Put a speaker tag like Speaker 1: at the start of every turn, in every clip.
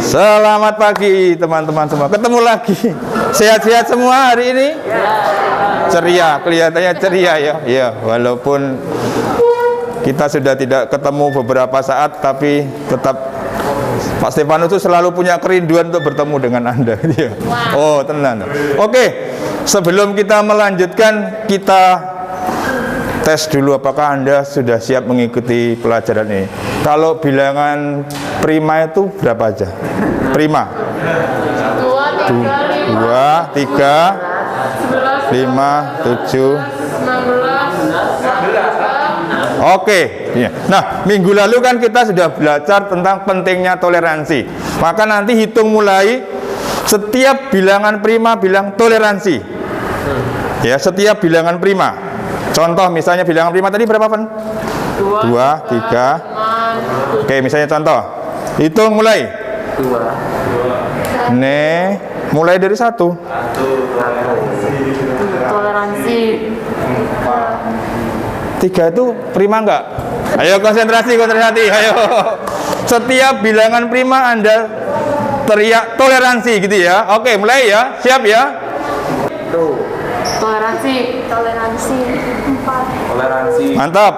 Speaker 1: Selamat pagi teman-teman semua. Ketemu lagi. Sehat-sehat semua hari ini? Ceria, kelihatannya ceria ya. Ya, walaupun kita sudah tidak ketemu beberapa saat, tapi tetap Pak Stefanus itu selalu punya kerinduan untuk bertemu dengan Anda. Oh, tenang. Oke, sebelum kita melanjutkan, kita tes dulu apakah Anda sudah siap mengikuti pelajaran ini. Kalau bilangan prima itu berapa aja? Prima 2, 3, 5, 7. Oke. Nah, minggu lalu kan kita sudah belajar tentang pentingnya toleransi. Maka nanti hitung mulai setiap bilangan prima bilang toleransi. Ya, setiap bilangan prima. Contoh misalnya bilangan prima tadi berapa, Pen? 2, 3. Oke, misalnya contoh. Hitung mulai. 2. Nih, mulai dari 1.
Speaker 2: Toleransi.
Speaker 1: 3 itu prima enggak? Ayo konsentrasi, ayo. Setiap bilangan prima Anda teriak toleransi gitu ya. Oke, mulai ya. Siap ya?
Speaker 2: Toleransi. 4.
Speaker 3: Toleransi.
Speaker 1: Mantap.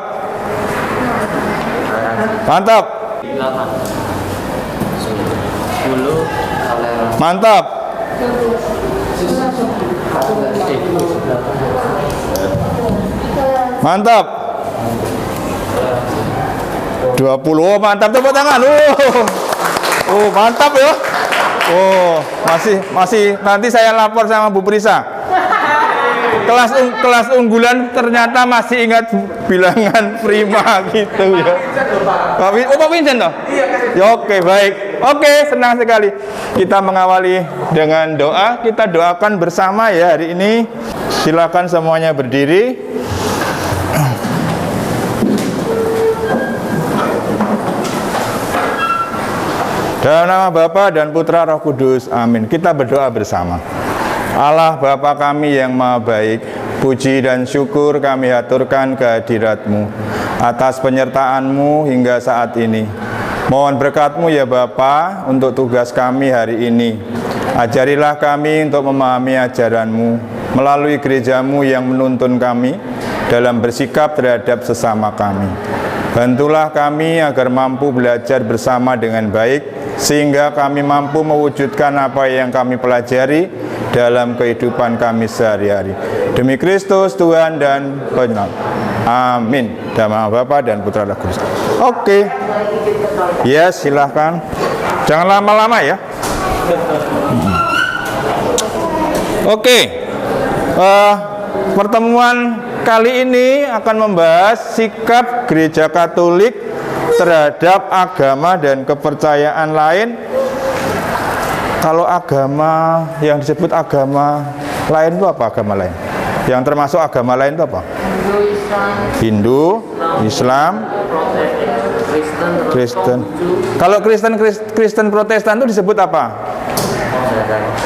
Speaker 1: Mantap.
Speaker 3: 10 toleransi.
Speaker 1: Mantap. Mantap. 20. Oh, mantap, tepuk tangan. Oh, mantap ya. Oh, masih nanti saya lapor sama Bu Prisa. Kelas unggulan ternyata masih ingat bilangan prima gitu ya. Pak Vincent toh? Ya, oke, baik. Oke, senang sekali. Kita mengawali dengan doa. Kita doakan bersama ya hari ini. Silakan semuanya berdiri. Dalam nama Bapa dan Putra Roh Kudus, amin. Kita berdoa bersama. Allah Bapa kami yang maha baik, puji dan syukur kami haturkan kehadirat-Mu atas penyertaan-Mu hingga saat ini. Mohon berkat-Mu ya Bapa untuk tugas kami hari ini. Ajarilah kami untuk memahami ajaran-Mu melalui gereja-Mu yang menuntun kami dalam bersikap terhadap sesama kami. Bantulah kami agar mampu belajar bersama dengan baik, sehingga kami mampu mewujudkan apa yang kami pelajari dalam kehidupan kami sehari-hari. Demi Kristus Tuhan dan Penyelamat. Amin. Dalam nama Bapa dan Putra dan Roh Kudus. Oke. Ya, silahkan. Jangan lama-lama ya. Oke. Pertemuan kali ini akan membahas sikap Gereja Katolik terhadap agama dan kepercayaan lain. Kalau agama yang disebut agama lain itu apa? Agama lain yang termasuk agama lain itu apa? Hindu, Islam, Kristen. Kalau Kristen Protestan itu disebut apa?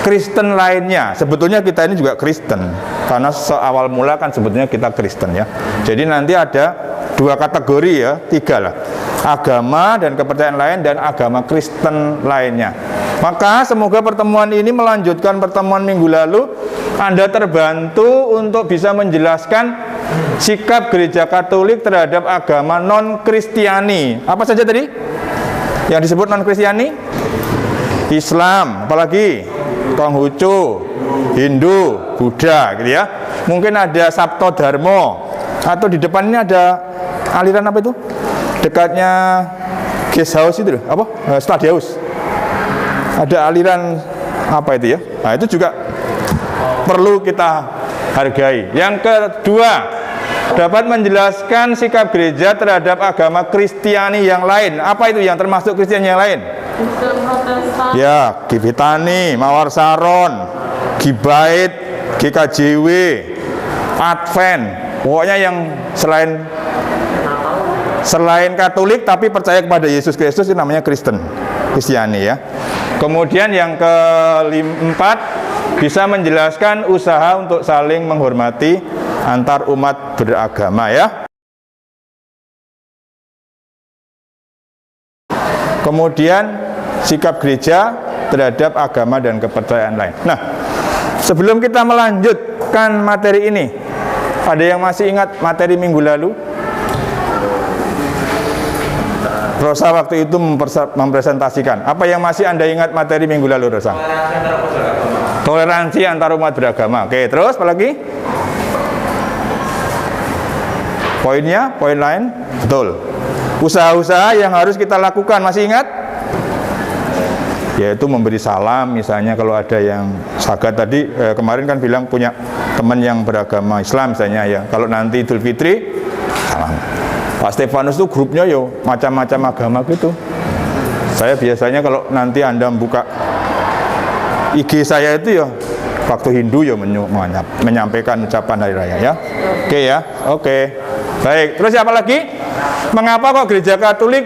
Speaker 1: Kristen lainnya. Sebetulnya kita ini juga Kristen, karena seawal mula kan sebetulnya kita Kristen ya. Jadi nanti ada 2 kategori ya, 3 lah. Agama dan kepercayaan lain dan agama Kristen lainnya. Maka semoga pertemuan ini melanjutkan pertemuan minggu lalu. Anda terbantu untuk bisa menjelaskan sikap Gereja Katolik terhadap agama non-Kristiani. Apa saja tadi yang disebut non-Kristiani? Islam, apalagi Konghucu, Hindu, Buddha gitu ya. Mungkin ada Sabto Dharma, atau di depan ini ada aliran apa itu? Dekatnya guest house itu loh, apa? Stadiaus. Ada aliran apa itu ya? Nah, itu juga perlu kita hargai. Yang kedua, dapat menjelaskan sikap gereja terhadap agama Kristiani yang lain. Apa itu yang termasuk Kristiani yang lain?
Speaker 2: Kristen Protestan.
Speaker 1: Ya, Gibitani, Mawar Saron, Gibait, GKJW, Advent. Pokoknya yang selain Katolik tapi percaya kepada Yesus Kristus itu namanya Kristen, Kristiani ya. Kemudian yang keempat, bisa menjelaskan usaha untuk saling menghormati antar umat beragama ya. kemudian sikap gereja terhadap agama dan kepercayaan lain. Nah, sebelum kita melanjutkan materi ini, ada yang masih ingat materi minggu lalu? Rosa waktu itu mempresentasikan. Apa yang masih Anda ingat materi minggu lalu, Rosa? Toleransi antar umat beragama. Oke, terus apa lagi? Poinnya, poin lain? Betul. Usaha-usaha yang harus kita lakukan, masih ingat? Yaitu memberi salam, misalnya kalau ada yang sagat tadi, kemarin kan bilang punya teman yang beragama Islam misalnya ya. Kalau nanti Idul Fitri, salam. Pak Stefanus itu grupnya yo macam-macam agama gitu. Saya biasanya kalau nanti Anda buka IG saya itu ya waktu Hindu ya menyampaikan ucapan hari raya ya. Oke ya, oke. Baik, terus apa lagi? Mengapa kok gereja Katolik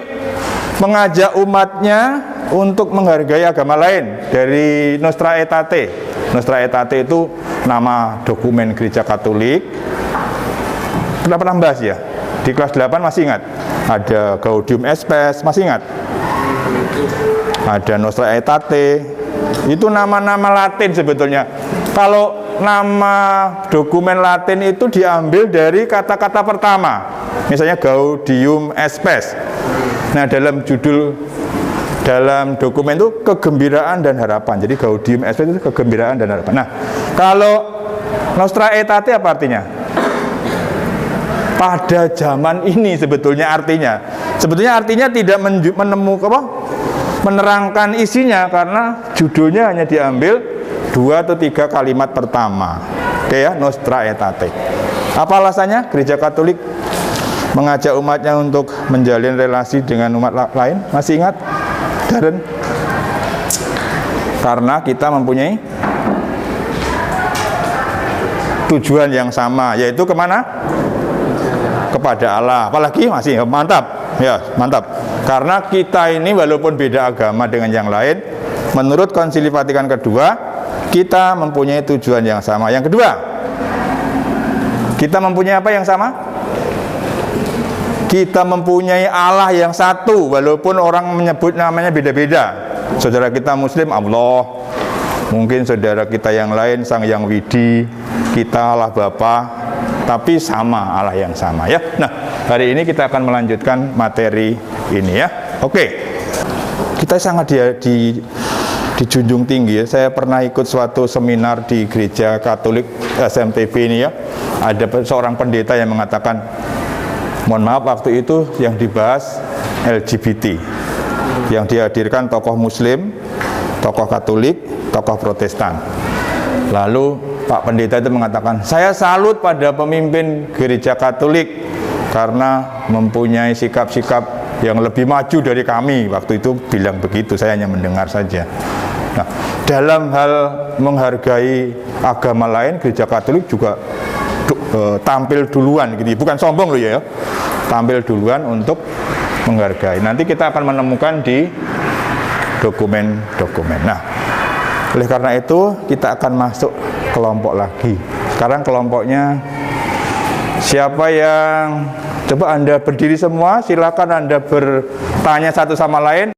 Speaker 1: mengajak umatnya untuk menghargai agama lain? Dari Nostra Aetate. Nostra Aetate itu nama dokumen gereja Katolik. Kita pernah bahas ya? Di kelas 8 masih ingat? Ada Gaudium et Spes, masih ingat? Ada Nostra Aetate. Itu nama-nama Latin sebetulnya. Kalau nama dokumen Latin itu diambil dari kata-kata pertama. Misalnya Gaudium et Spes. Nah, dalam dokumen itu kegembiraan dan harapan. Jadi Gaudium et Spes itu kegembiraan dan harapan. Nah, kalau Nostra Aetate apa artinya? Pada zaman ini sebetulnya artinya tidak menerangkan isinya karena judulnya hanya diambil 2 atau 3 kalimat pertama. Oke ya, Nostra Aetate. Apa alasannya? Gereja Katolik mengajak umatnya untuk menjalin relasi dengan umat lain. Masih ingat, Darren? Karena kita mempunyai tujuan yang sama, yaitu kemana? Kepada Allah. Apalagi masih mantap ya, mantap. Karena kita ini walaupun beda agama dengan yang lain, menurut Konsili Vatikan kedua, kita mempunyai tujuan yang sama. Yang kedua, kita mempunyai apa yang sama? Kita mempunyai Allah yang satu, walaupun orang menyebut namanya beda-beda. Saudara kita Muslim Allah, mungkin saudara kita yang lain Sang Yang Widi, kita Allah Bapa, tapi sama, Allah yang sama ya. Nah, hari ini kita akan melanjutkan materi ini ya. Oke. Kita sangat dijunjung tinggi ya. Saya pernah ikut suatu seminar di gereja Katolik SMTB ini ya. Ada seorang pendeta yang mengatakan, mohon maaf waktu itu yang dibahas LGBT. Yang dihadirkan tokoh Muslim, tokoh Katolik, tokoh Protestan. Lalu Pak Pendeta itu mengatakan, saya salut pada pemimpin gereja Katolik karena mempunyai sikap-sikap yang lebih maju dari kami. Waktu itu bilang begitu, saya hanya mendengar saja. Nah, dalam hal menghargai agama lain, gereja Katolik juga tampil duluan gitu. Bukan sombong loh ya, tampil duluan untuk menghargai. Nanti kita akan menemukan di dokumen-dokumen. Nah, oleh karena itu kita akan masuk kelompok lagi. Sekarang kelompoknya siapa yang coba Anda berdiri semua, silakan Anda bertanya satu sama lain.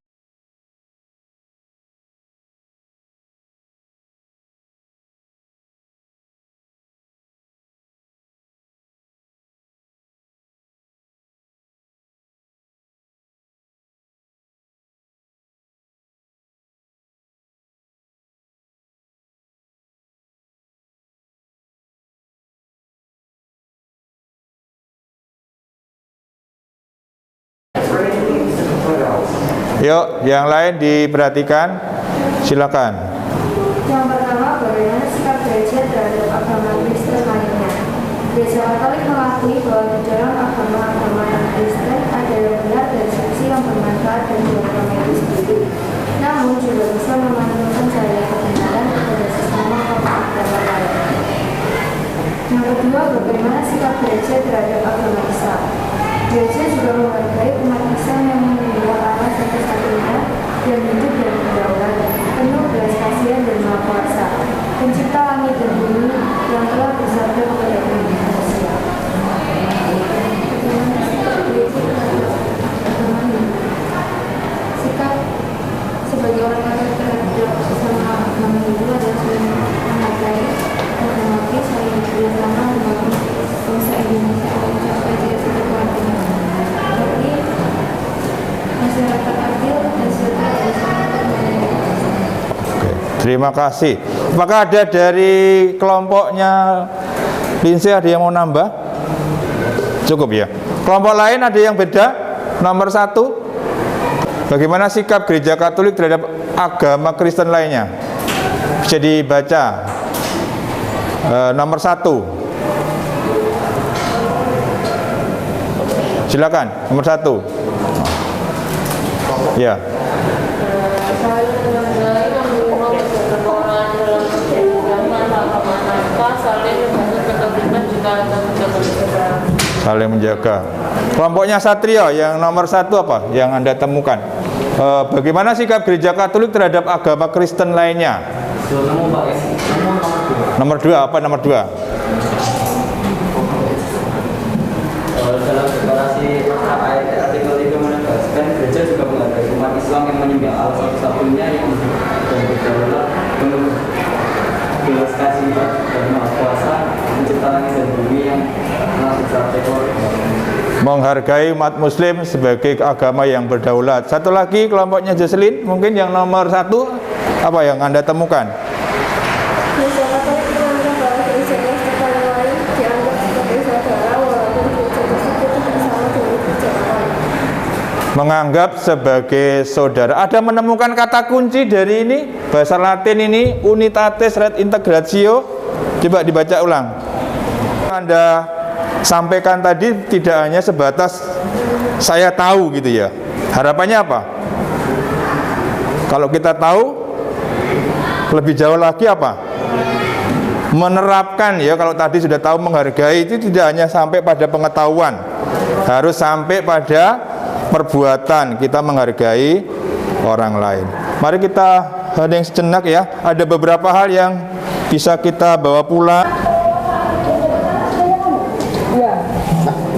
Speaker 1: Yuk, yang lain diperhatikan, silakan.
Speaker 4: Yang pertama, bagaimana sikap gereja terhadap agama Kristen lainnya? Gereja Katolik mengakui bahwa di dalam agama-agama non-Kristen ada yang benar dan sisi yang bermanfaat bagi agama itu sendiri. Namun juga bisa memanfaatkan cahaya kebenaran kepada sesama agama lain. Yang kedua, bagaimana sikap gereja terhadap agama Islam? Gereja juga menghargai umat Islam yang menyembah Allah satu-satunya dan hidup dan berdaulat, penuh belas kasihan dan maha kuasa, pencipta langit dan bumi yang telah bersabda kepada bumi manusia. Sikap
Speaker 1: Terima kasih. Apakah ada dari kelompoknya Lindsay ada yang mau nambah? Cukup ya. Kelompok lain ada yang beda? Nomor 1, bagaimana sikap gereja Katolik terhadap agama Kristen lainnya? Bisa dibaca. Nomor 1. Silakan, nomor 1. Ya.
Speaker 2: Saling menghargai, menerima perkembangan dalam kehidupan agama mereka, saling membantu ketertiban jika ada ketertiban.
Speaker 1: Saling menjaga. Kelompoknya Satrio yang nomor 1 apa yang Anda temukan? Bagaimana sikap gereja Katolik terhadap agama Kristen lainnya? Nomor 2 apa nomor 2?
Speaker 3: Dalam deklarasi artikel itu menegaskan gereja juga menghargai umat Islam yang menyembah Allah satu-satunya yang dan berdaulat menurut belas kasih dan maha kuasa mencipta langit dan bumi yang telah dicapai.
Speaker 1: Menghargai umat Muslim sebagai agama yang berdaulat. Satu lagi kelompoknya Jocelyn, mungkin yang nomor 1 apa yang Anda temukan?
Speaker 4: Gereja Katolik menganggap bahwa gereja Kristen yang lain dianggap sebagai saudara walaupun gereja tersebut tidak sama dengan gereja Katolik.
Speaker 1: Menganggap sebagai saudara. Ada menemukan kata kunci dari ini? Bahasa Latin ini unitatis redintegratio. Coba dibaca ulang. Anda sampaikan tadi tidak hanya sebatas saya tahu gitu ya. Harapannya apa? Kalau kita tahu, lebih jauh lagi apa? Menerapkan ya. Kalau tadi sudah tahu menghargai, itu tidak hanya sampai pada pengetahuan, harus sampai pada perbuatan kita menghargai orang lain. Mari kita hening sejenak ya. Ada beberapa hal yang bisa kita bawa pulang.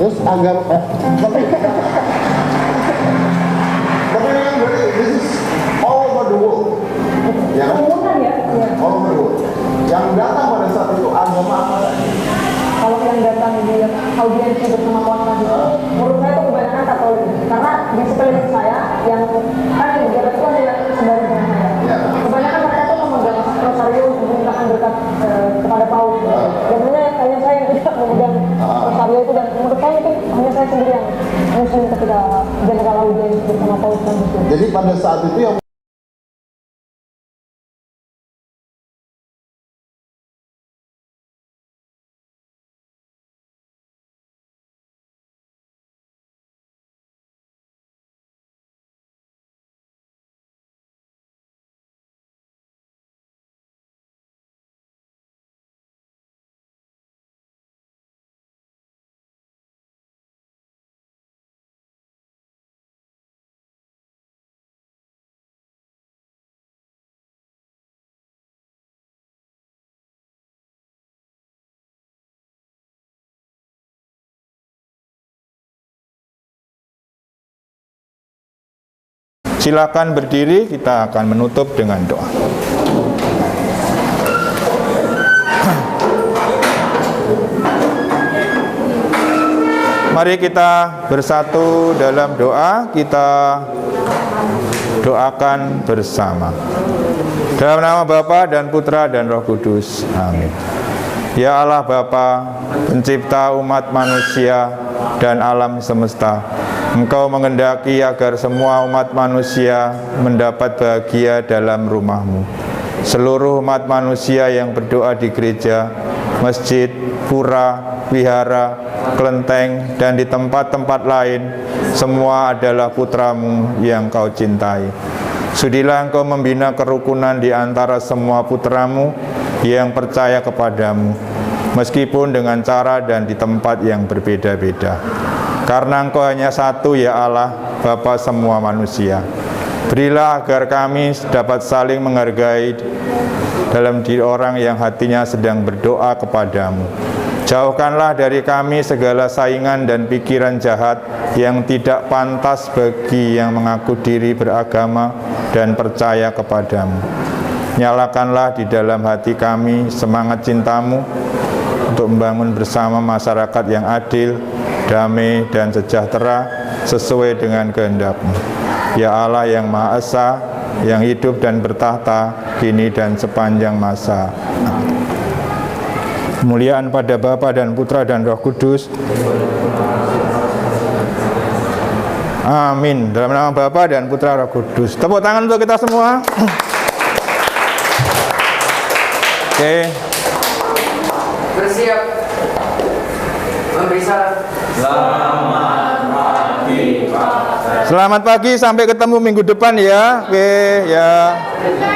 Speaker 5: Terus agama tapi kan berarti this is all over the world, ya kan? All over the world. Yang datang pada saat itu agama apa saja?
Speaker 6: Kalau yang datang di audiensi bersama Tuhan itu, menurut saya itu kebanyakan Katolik. Karena di sekeliling saya, yang kan yang berjabat itu ada yang sebalik dengan saya.
Speaker 5: Ya.
Speaker 6: Kebanyakan mereka itu memegang rosario untuk memintakan berkat kepada Paulus. Dan sebenarnya hanya saya yang tidak memegang rosario itu, dan menurut saya itu hanya saya sendiri yang muslim ketika general audiensi bersama Paulus dan Yesus.
Speaker 5: Jadi pada saat itu yang
Speaker 1: silakan berdiri, kita akan menutup dengan doa. Mari kita bersatu dalam doa, kita doakan bersama. Dalam nama Bapa dan Putra dan Roh Kudus. Amin. Ya Allah Bapa, pencipta umat manusia dan alam semesta, Engkau mengendaki agar semua umat manusia mendapat bahagia dalam rumah-Mu. Seluruh umat manusia yang berdoa di gereja, masjid, pura, wihara, kelenteng, dan di tempat-tempat lain, semua adalah putra-Mu yang Kau cintai. Sudilah Engkau membina kerukunan di antara semua putra-Mu yang percaya kepadamu, meskipun dengan cara dan di tempat yang berbeda-beda. Karena Engkau hanya satu ya Allah, Bapa semua manusia. Berilah agar kami dapat saling menghargai dalam diri orang yang hatinya sedang berdoa kepadamu. Jauhkanlah dari kami segala saingan dan pikiran jahat yang tidak pantas bagi yang mengaku diri beragama dan percaya kepadamu. Nyalakanlah di dalam hati kami semangat cintamu untuk membangun bersama masyarakat yang adil, damai dan sejahtera sesuai dengan kehendak-Mu. Ya Allah yang Maha Esa, yang hidup dan bertahta kini dan sepanjang masa. Kemuliaan pada Bapa dan Putra dan Roh Kudus. Amin. Dalam nama Bapa dan Putra Roh Kudus. Tepuk tangan untuk kita semua. Oke.
Speaker 7: Bersiap memberi salam.
Speaker 1: Selamat pagi, sampai ketemu minggu depan ya. Oke, ya.